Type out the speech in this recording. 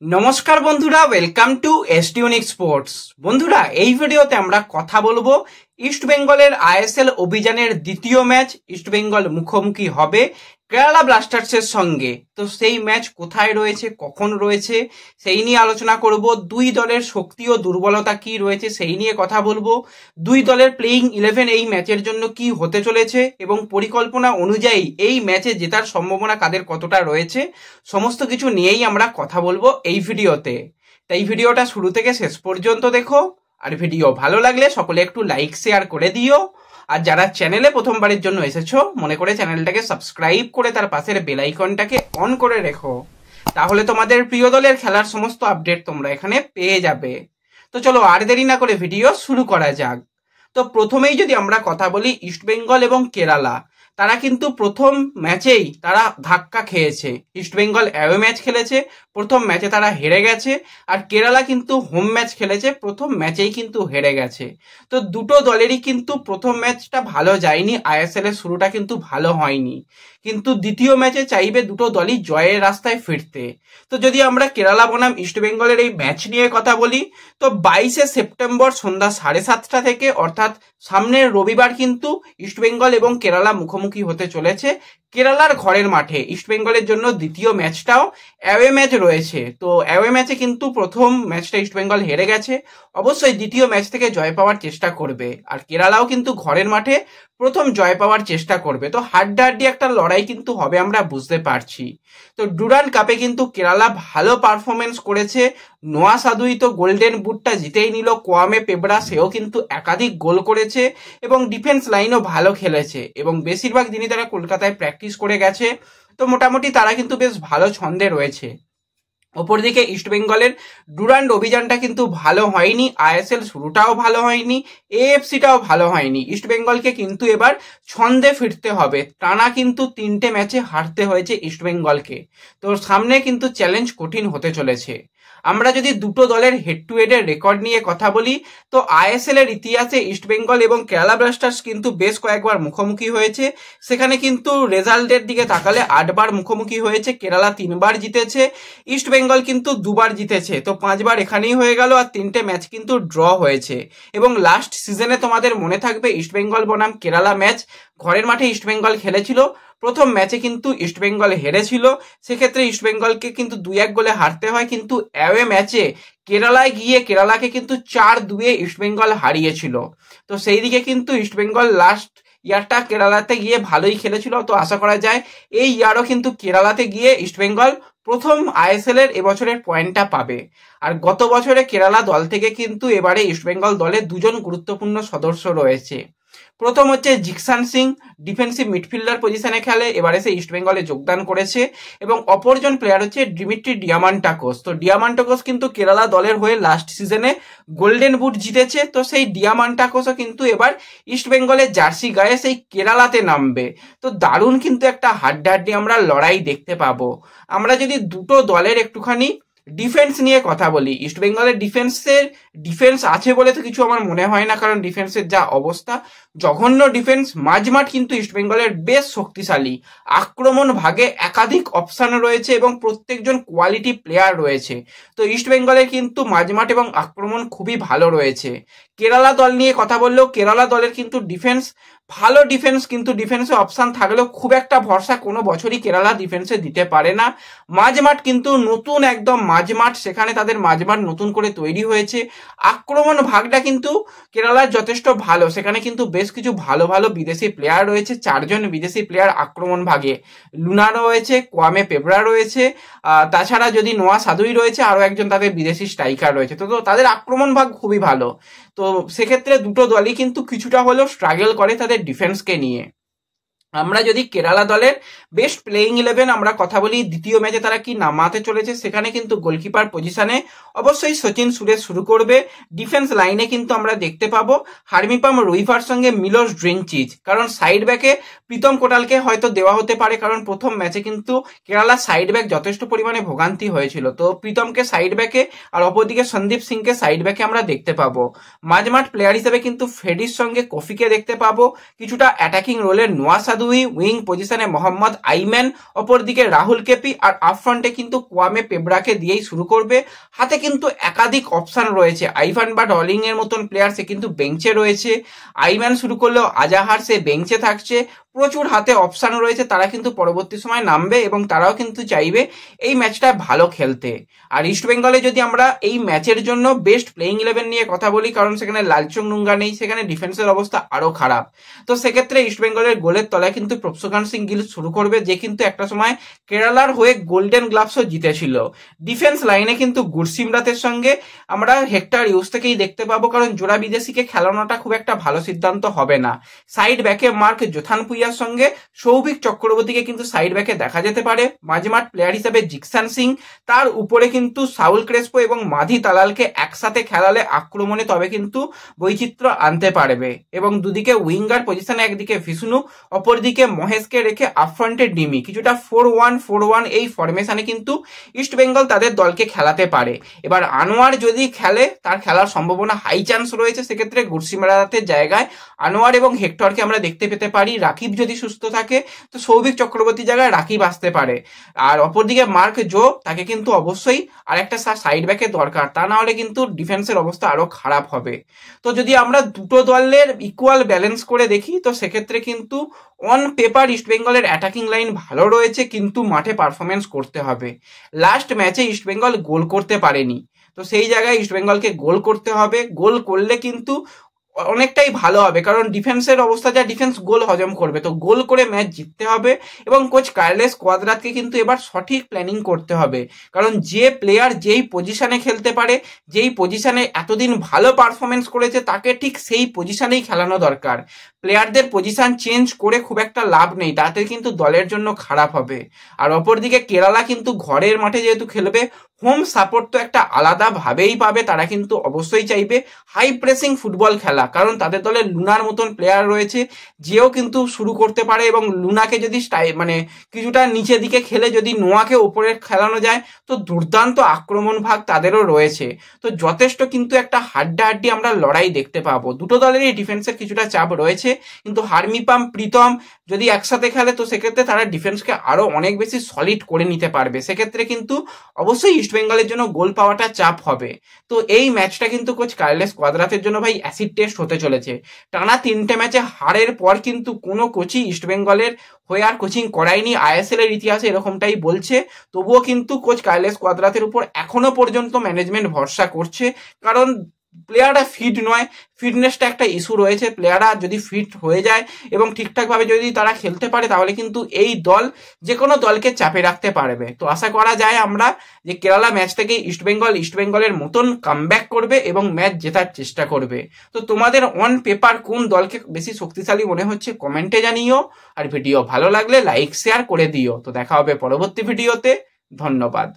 নমস্কার বন্ধুরা, welcome to এসটিউনিক sports. বন্ধুরা, এই ভিডিওতে আমরা কথা বলবো ইস্ট বেঙ্গলের আইএসএল অভিযানের দ্বিতীয় ম্যাচ ইস্ট বেঙ্গল মুখোমুখি হবে কেরালা ব্লাস্টার্সের সঙ্গে। তো সেই ম্যাচ কোথায় রয়েছে, কখন রয়েছে, সেই নিয়ে আলোচনা করব। দুই দলের শক্তি ও দুর্বলতা কি রয়েছে সেই নিয়ে কথা বলবো। দুই দলের প্লেইং 11 এই ম্যাচের জন্য কি হতে চলেছে এবং পরিকল্পনা অনুযায়ী এই ম্যাচে জেতার সম্ভাবনা কাদের কতটা রয়েছে, সমস্ত কিছু নিয়েই আমরা কথা বলবো এই ভিডিওতে। তাই ভিডিওটা শুরু থেকে শেষ পর্যন্ত দেখো। আর ভিডিও ভালো লাগলে সকলে একটু লাইক শেয়ার করে দিও। আর যারা চ্যানেলে প্রথমবারের জন্য এসেছো, মনে করে চ্যানেলটাকে সাবস্ক্রাইব করে তার পাশের বেল আইকনটাকে অন করে রেখো, তাহলে তোমাদের প্রিয় দলের খেলার সমস্ত আপডেট তোমরা এখানে পেয়ে যাবে। তো চলো আর দেরি না করে ভিডিও শুরু করা যাক। তো প্রথমেই যদি আমরা কথা বলি ইস্ট বেঙ্গল এবং কেরালা, তারা কিন্তু প্রথম ম্যাচেই তারা ধাক্কা খেয়েছে। ইস্ট বেঙ্গল অ্যাওয়ে ম্যাচ খেলেছে, প্রথম ম্যাচে তারা হেরে গেছে। আর কেরালা কিন্তু হোম ম্যাচ খেলেছে, প্রথম ম্যাচেই কিন্তু হেরে গেছে। তো দুটো দলেরই কিন্তু প্রথম ম্যাচটা ভালো যায়নি, আইএসএল এর শুরুটা কিন্তু ভালো হয়নি। কিন্তু দ্বিতীয় ম্যাচে চাইবে দুটো দলই জয়ের রাস্তায় ফিরতে। তো যদি আমরা কেরালা বনাম ইস্ট বেঙ্গলের এই ম্যাচ নিয়ে কথা বলি, তো 22শে সেপ্টেম্বর সন্ধ্যা 7:30 থেকে, অর্থাৎ সামনের রবিবার কিন্তু ইস্ট বেঙ্গল এবং কেরালা মুখোমুখি হতে চলেছে কেরালার ঘরের মাঠে। ইস্ট বেঙ্গলের জন্য দ্বিতীয় ম্যাচটাও অ্যাওয়ে ম্যাচ রয়েছে। তো অ্যাওয়ে ম্যাচে কিন্তু প্রথম ম্যাচটা ইস্ট বেঙ্গল হেরে গেছে, অবশ্যই দ্বিতীয় ম্যাচ থেকে জয় পাওয়ার চেষ্টা করবে। আর কেরালাও কিন্তু ঘরের মাঠে প্রথম জয় পাওয়ার চেষ্টা করবে। তো হাড্ডাহাড্ডি একটা লড়াই কিন্তু হবে, আমরা বুঝতে পারছি। তো ডুরান্ড কাপে কিন্তু কেরালা ভালো পারফরমেন্স করেছে। নোয়া সাদুই তো গোল্ডেন বুটটা জিতেই নিল, কোয়ামে পেবরা সেও কিন্তু একাধিক গোল করেছে এবং ডিফেন্স লাইনও ভালো খেলেছে এবং বেশিরভাগ দিনই তারা কলকাতায় প্র্যাকটিস করে গেছে। তো মোটামুটি তারা কিন্তু বেশ ভালো ছন্দে রয়েছে। অপরদিকে ইস্ট বেঙ্গলের ডুরান্ড অভিযানটা কিন্তু ভালো হয়নি, আইএসএল শুরুটাও ভালো হয়নি, এএফসিটাও ভালো হয়নি। ইস্ট বেঙ্গলকে কিন্তু এবার ছন্দে ফিরতে হবে। টানা কিন্তু 3টে ম্যাচে হারতে হয়েছে ইস্ট বেঙ্গলকে। তো সামনে কিন্তু চ্যালেঞ্জ কঠিন হতে চলেছে। আমরা যদি দুটো দলের হেড টু হেডের রেকর্ড নিয়ে কথা বলি, তো আইএসএল এর ইতিহাসে ইস্ট বেঙ্গল এবং কেরালা ব্লাস্টার্স কিন্তু বেশ কয়েকবার মুখোমুখি হয়েছে। সেখানে কিন্তু রেজাল্টের দিকে তাকালে 8বার মুখোমুখি হয়েছে, কেরালা 3বার জিতেছে, ইস্ট বেঙ্গল কিন্তু 2বার জিতেছে। তো 5বার এখানেই হয়ে গেল, আর 3টে ম্যাচ কিন্তু ড্র হয়েছে। এবং লাস্ট সিজনে তোমাদের মনে থাকবে ইস্ট বেঙ্গল বনাম কেরালা ম্যাচ ঘরের মাঠে ইস্ট বেঙ্গল খেলেছিল, প্রথম ম্যাচে কিন্তু ইস্ট বেঙ্গল হেরেছিল। সেক্ষেত্রে ইস্ট বেঙ্গলকে কিন্তু 2-1 গোলে হারতে হয়, কিন্তু অ্যাওয়ে ম্যাচে কেরালায় গিয়ে কেরালাকে কিন্তু 4-2 ইস্ট বেঙ্গল হারিয়েছিল। তো সেই দিকে কিন্তু ইস্ট বেঙ্গল লাস্ট ইয়ারটা কেরালাতে গিয়ে ভালোই খেলেছিল। তো আশা করা যায় এই ইয়ারও কিন্তু কেরালাতে গিয়ে ইস্ট বেঙ্গল প্রথম আইএসএল এর এবছরের পয়েন্টটা পাবে। আর গত বছরে কেরালা দল থেকে কিন্তু এবারে ইস্ট বেঙ্গল দলে 2জন গুরুত্বপূর্ণ সদস্য রয়েছে। প্রথম হচ্ছে জিকসান সিং, ডিফেন্সিভ মিডফিল্ডার পজিশনে খেলে, এবারে সে ইস্ট বেঙ্গলে যোগদান করেছে। এবং অপরজন প্লেয়ার হচ্ছে ডিমিট্রি ডিয়ামান্টাকোস। তো ডিয়ামান্টাকোস কিন্তু কেরালা দলের হয়ে লাস্ট সিজনে গোল্ডেন বুট জিতেছে। তো সেই ডিয়ামান্টাকোসও কিন্তু এবার ইস্ট বেঙ্গলের জার্সি গায়ে সেই কেরালাতে নামবে। তো দারুণ কিন্তু একটা হাড্ডাহাড্ডি আমরা লড়াই দেখতে পাবো। আমরা যদি দুটো দলের একটুখানি ডিফেন্স নিয়ে কথা বলি, ইস্ট বেঙ্গলের ডিফেন্স আছে বলে তো কিছু আমার মনে হয় না, কারণ ডিফেন্সের যা অবস্থা, জঘন্য ডিফেন্স। মাঝমাঠ কিন্তু ইস্ট বেঙ্গলের বেশ শক্তিশালী, আক্রমণ ভাগে একাধিক অপশন রয়েছে এবং প্রত্যেকজন কোয়ালিটি প্লেয়ার রয়েছে। তো ইস্ট বেঙ্গলের কিন্তু মাঝমাঠ এবং আক্রমণ খুবই ভালো রয়েছে। কেরালা দল নিয়ে কথা বললেও কেরালা দলের কিন্তু ডিফেন্স ভালো ডিফেন্স, কিন্তু ডিফেন্সে অপশন থাকলেও খুব একটা ভরসা কোনো বছরই কেরালা ডিফেন্সে দিতে পারে না। মাঝমাঠ কিন্তু নতুন একদম মাঝমাঠ, সেখানে তাদের মাঝমাঠ নতুন করে তৈরি হয়েছে। আক্রমণ ভাগটা কিন্তু কেরালার যথেষ্ট ভালো, সেখানে কিন্তু বেশ কিছু ভালো ভালো বিদেশি প্লেয়ার রয়েছে। 4জন বিদেশি প্লেয়ার আক্রমণ ভাগে, লুনা রয়েছে, কোয়ামে পেবরা রয়েছে, তাছাড়া যদি নোয়া সাদুই রয়েছে, আরো একজন তাদের বিদেশি স্ট্রাইকার রয়েছে। তো তাদের আক্রমণ ভাগ খুবই ভালো। তো সেক্ষেত্রে দুটো দলই কিন্তু কিছুটা হলেও স্ট্রাগল করে তাদের ডিফেন্সকে নিয়ে। আমরা যদি কেরালা দলের বেস্ট প্লেইং 11 আমরা কথা বলি, দ্বিতীয় ম্যাচে তারা কি নামাতে চলেছে, সেখানে কিন্তু গোলকিপার পজিশনে অবশ্যই সচিন সুরেশ শুরু করবে। ডিফেন্স লাইনে কিন্তু আমরা দেখতে পাবো হার্মিপাম রুইফার সঙ্গে মিলোস ড্রিনচিচ, কারণ সাইড ব্যাকে প্রীতম কোটালকে হয়তো দেওয়া হতে পারে, কারণ প্রথম ম্যাচে কিন্তু কেরালা সাইড ব্যাক যথেষ্ট পরিমাণে ভোগান্তি হয়েছিল। তো প্রীতমকে সাইড ব্যাকে আর অপরদিকে সন্দীপ সিংকে সাইড ব্যাকে আমরা দেখতে পাবো। মাঝমাঠ প্লেয়ার হিসেবে কিন্তু ফেডির সঙ্গে কফিকে দেখতে পাবো, কিছুটা অ্যাটাকিং রোলের নোয়া সাদু ভাদুই, উইং পজিশনে মোহাম্মদ আইম্যান, অপরদিকে রাহুল কেপি, আর আপফ্রন্টে কিন্তু কোয়ামে পেব্রাকে দিয়েই শুরু করবে। হাতে কিন্তু একাধিক অপশন রয়েছে, আইভান বাট অলিং এর মতন প্লেয়ার সে কিন্তু বেঞ্চে রয়েছে, আইম্যান শুরু করলেও আজাহার সে বেঞ্চে থাকছে, প্রচুর হাতে অপশন রয়েছে, তারা কিন্তু পরবর্তী সময় নামবে এবং তারাও কিন্তু চাইবে এই ম্যাচটা ভালো খেলতে। আর ইস্টবেঙ্গলে যদি আমরা এই ম্যাচের জন্য বেস্ট প্লেইং 11 নিয়ে কথা বলি, কারণ সেখানে লালচং নুঙ্গা নেই, সেখানে ডিফেন্সের অবস্থা আরো খারাপ, তো সেক্ষেত্রে ইস্টবেঙ্গলের গোলের তলায় কিন্তু প্রভসোগান সিং গিল শুরু করবে, যে কিন্তু একটা সময় কেরালার হয়ে গোল্ডেন গ্লাভসও জিতেছিল। ডিফেন্স লাইনে কিন্তু গুরসিমরাতের সঙ্গে আমরা হেক্টর ইউজ থেকেই দেখতে পাবো, কারণ জোড়া বিদেশিকে খেলানোটা খুব একটা ভালো সিদ্ধান্ত হবে না। সাইড ব্যাকে মার্ক জোথানপুইয়ার সঙ্গে সৌভিক চক্রবর্তীকে কিন্তু সাইড ব্যাকে দেখা যেতে পারে। মাঝমাঠ প্লেয়ার হিসেবে জিকসান সিং, তার উপরে কিন্তু সাউল ক্রেসপো এবং মাধি তালালকে একসাথে খেলালে আক্রমণে তবে কিন্তু বৈচিত্র্য আনতে পারবে। এবং দুদিকে উইঙ্গার পজিশনে একদিকে ভিষ্ণু, অপরদিকে মহেশকে রেখে আপফ্রন্টে ডিমি, কিছুটা 4-1-4-1 এই ফরমেশনে কিন্তু ইস্টবেঙ্গল তাদের দলকে খেলাতে পারে। এবার আনোয়ার যদি খেলে, তার খেলার সম্ভাবনা হাই চান্স রয়েছে, সেক্ষেত্রে গুরসিমরাতের জায়গায় আনোয়ার এবং হেক্টরকে আমরা দেখতে পেতে পারি। রাকিব যদি সুস্থ থাকে তো সৌভিক চক্রবর্তীর জায়গায় রাকিব আসতে পারে। আর অপরদিকে মার্ক জো, তাকে কিন্তু অবশ্যই আরেকটা সাইড ব্যাকের দরকার, তা না হলে কিন্তু ডিফেন্সের অবস্থা আরো খারাপ হবে। তো যদি আমরা দুটো দলের ইকুয়াল ব্যালেন্স করে দেখি, তো সেক্ষেত্রে কিন্তু অন পেপার ইস্টবেঙ্গলের অ্যাটাকিং লাইন ভালো রয়েছে, কিন্তু মাঠে পারফরমেন্স করতে হবে। লাস্ট ম্যাচে ইস্টবেঙ্গল গোল করতে পারেনি, তো সেই জায়গায় ইস্টবেঙ্গলকে গোল করতে হবে। গোল করলে কিন্তু অনেকটাই ভালো হবে, কারণ ডিফেন্সের অবস্থা যা, ডিফেন্স গোল হজম করবে, তো গোল করে ম্যাচ জিততে হবে। এবং কোচ কার্লেস কোয়াদ্রাতকে কিন্তু এবার সঠিক প্ল্যানিং করতে হবে, কারণ যে প্লেয়ার যেই পজিশনে খেলতে পারে, যেই পজিশনে এতদিন ভালো পারফরমেন্স করেছে, তাকে ঠিক সেই পজিশনেই খেলানো দরকার। প্লেয়ারদের পজিশন চেঞ্জ করে খুব একটা লাভ নেই, তাতে কিন্তু দলের জন্য খারাপ হবে। আর অপরদিকে কেরালা কিন্তু ঘরের মাঠে যেহেতু খেলবে, হোম সাপোর্ট তো একটা আলাদা ভাবেই পাবে, তারা কিন্তু অবশ্যই চাইবে হাই প্রেসিং ফুটবল খেলা, কারণ তাদের দলে লুনার মতন প্লেয়ার রয়েছে, যেও কিন্তু শুরু করতে পারে। এবং লুনাকে যদি মানে কিছুটা নিচে দিকে খেলে যদি নোয়াকে ওপরে খেলানো যায়, তো দুর্দান্ত আক্রমণ ভাগ তাদেরও রয়েছে। তো যথেষ্ট কিন্তু একটা হাড্ডাহাড্ডি আমরা লড়াই দেখতে পাবো। দুটো দলেরই ডিফেন্সের কিছুটা চাপ রয়েছে, কিন্তু হার্মিপাম প্রীতম যদি একসাথে খেলে, তো সেক্ষেত্রে তারা ডিফেন্সকে আরো অনেক বেশি সলিড করে নিতে পারবে। সেক্ষেত্রে কিন্তু অবশ্যই ইস্টবেঙ্গলের জন্য গোল পাওয়াটা চাপ হবে। তো এই ম্যাচটা কিন্তু কোচ কার্লেস কোয়াদ্রাতের জন্য ভাই অ্যাসিড টেস্ট হতে চলেছে। টানা 3টে ম্যাচে হারের পর কিন্তু কোনো কোচই ইস্টবেঙ্গলের হয়ে আর কোচিং করায়নি, আইএসএল এর ইতিহাসে এরকমটাই বলছে। তবুও কিন্তু কোচ কার্লেস কোয়াদ্রাতের উপর এখনো পর্যন্ত ম্যানেজমেন্ট ভরসা করছে, কারণ প্লেয়াররা ফিট নয়, ফিটনেসটা একটা ইস্যু রয়েছে। প্লেয়াররা যদি ফিট হয়ে যায় এবং ঠিকঠাকভাবে যদি তারা খেলতে পারে, তাহলে কিন্তু এই দল যে কোনো দলকে চাপে রাখতে পারবে। তো আশা করা যায় আমরা যে কেরালা ম্যাচ থেকে ইস্টবেঙ্গলের মতন কামব্যাক করবে এবং ম্যাচ জেতার চেষ্টা করবে। তো তোমাদের অন পেপার কোন দলকে বেশি শক্তিশালী মনে হচ্ছে কমেন্টে জানিও, আর ভিডিও ভালো লাগলে লাইক শেয়ার করে দিও। তো দেখা হবে পরবর্তী ভিডিওতে, ধন্যবাদ।